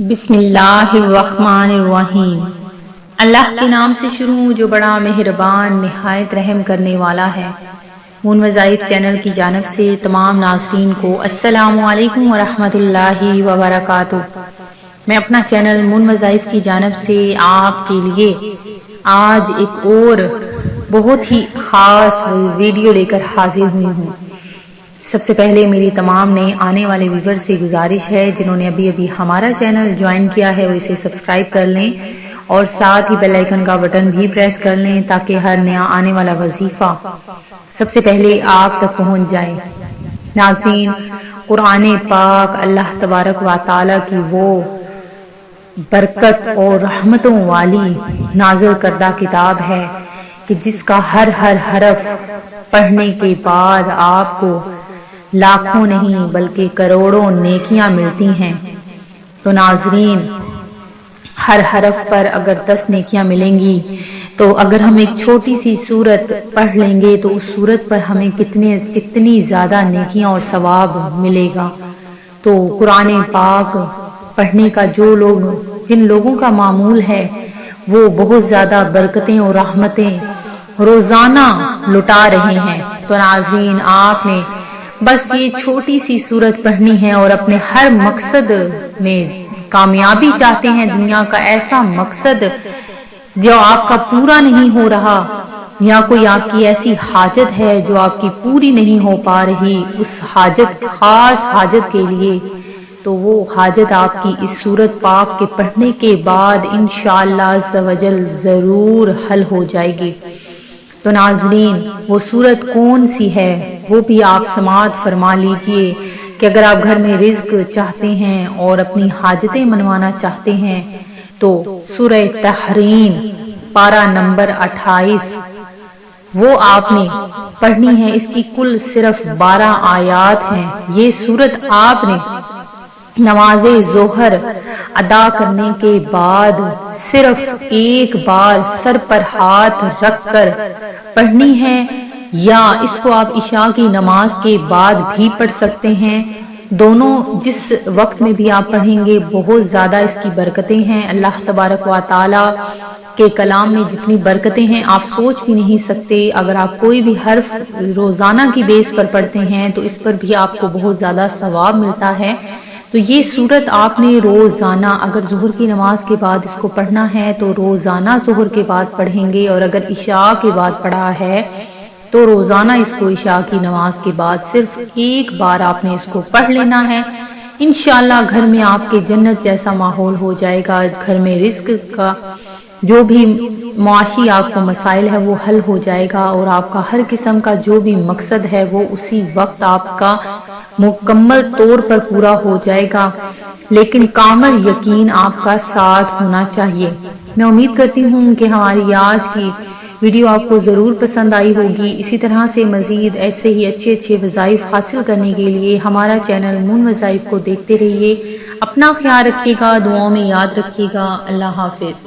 بسم اللہ الرحمن الرحیم۔ اللہ کے نام سے شروع جو بڑا مہربان نہایت رحم کرنے والا ہے۔ مون وظائف چینل کی جانب سے تمام ناظرین کو السلام علیکم ورحمۃ اللہ وبرکاتہ۔ میں اپنا چینل مون وظائف کی جانب سے آپ کے لیے آج ایک اور بہت ہی خاص ویڈیو لے کر حاضر ہوئی ہوں۔ سب سے پہلے میری تمام نئے آنے والے ویور سے گزارش ہے جنہوں نے ابھی ہمارا چینل جوائن کیا ہے وہ اسے سبسکرائب کر لیں اور ساتھ ہی بیل آئیکن کا بٹن بھی پریس کر لیں تاکہ ہر نیا آنے والا وظیفہ سب سے پہلے آپ تک پہنچ جائے۔ ناظرین، قرآن پاک اللہ تبارک و تعالیٰ کی وہ برکت اور رحمتوں والی نازل کردہ کتاب ہے کہ جس کا ہر حرف پڑھنے کے بعد آپ کو لاکھوں نہیں بلکہ کروڑوں نیکیاں ملتی ہیں۔ تو ناظرین، ہر حرف پر اگر 10 نیکیاں ملیں گی تو اگر ہم ایک چھوٹی سی سورت پڑھ لیں گے تو اس سورت پر ہمیں کتنی زیادہ نیکیاں اور ثواب ملے گا۔ تو قرآن پاک پڑھنے کا جن لوگوں کا معمول ہے وہ بہت زیادہ برکتیں اور رحمتیں روزانہ لٹا رہے ہیں۔ تو ناظرین، آپ نے بس یہ چھوٹی سی سورت پڑھنی ہے اور اپنے ہر مقصد میں کامیابی چاہتے ہیں، دنیا کا ایسا مقصد جو آپ کا پورا نہیں ہو رہا یا کوئی آپ کی ایسی حاجت ہے جو آپ کی پوری نہیں ہو پا رہی، اس خاص حاجت کے لیے تو وہ حاجت آپ کی اس سورت پاک کے پڑھنے کے بعد انشاءاللہ عز و جل ضرور حل ہو جائے گی۔ تو ناظرین، وہ سورت کون سی ہے وہ بھی آپ سماعت فرما لیجئے کہ اگر آپ گھر میں رزق چاہتے ہیں اور اپنی حاجتیں منوانا چاہتے ہیں تو سورہ تحریم پارہ نمبر 28 وہ آپ نے پڑھنی ہے۔ اس کی کل صرف 12 آیات ہیں۔ یہ سورت آپ نے نماز ظہر ادا کرنے کے بعد صرف ایک بار سر پر ہاتھ رکھ کر پڑھنی ہے، یا اس کو آپ عشاء کی نماز کے بعد بھی پڑھ سکتے ہیں۔ دونوں جس وقت میں بھی آپ پڑھیں گے بہت زیادہ اس کی برکتیں ہیں۔ اللہ تبارک و تعالی کے کلام میں جتنی برکتیں ہیں آپ سوچ بھی نہیں سکتے۔ اگر آپ کوئی بھی حرف روزانہ کی بیس پر پڑھتے ہیں تو اس پر بھی آپ کو بہت زیادہ ثواب ملتا ہے۔ تو یہ سورت آپ نے روزانہ اگر ظہر کی نماز کے بعد اس کو پڑھنا ہے تو روزانہ ظہر کے بعد پڑھیں گے، اور اگر عشاء کے بعد پڑھا ہے تو روزانہ اس کو عشاء کی نماز کے بعد صرف ایک بار آپ نے اس کو پڑھ لینا ہے۔ انشاءاللہ گھر میں آپ کے جنت جیسا ماحول ہو جائے گا، گھر میں رزق کا جو بھی معاشی آپ کو مسائل ہے وہ حل ہو جائے گا، اور آپ کا ہر قسم کا جو بھی مقصد ہے وہ اسی وقت آپ کا مکمل طور پر پورا ہو جائے گا، لیکن کامل یقین آپ کا ساتھ ہونا چاہیے۔ میں امید کرتی ہوں کہ ہماری آج کی ویڈیو آپ کو ضرور پسند آئی ہوگی۔ اسی طرح سے مزید ایسے ہی اچھے وظائف حاصل کرنے کے لیے ہمارا چینل مون وظائف کو دیکھتے رہیے۔ اپنا خیال رکھیے گا، دعاؤں میں یاد رکھیے گا۔ اللہ حافظ۔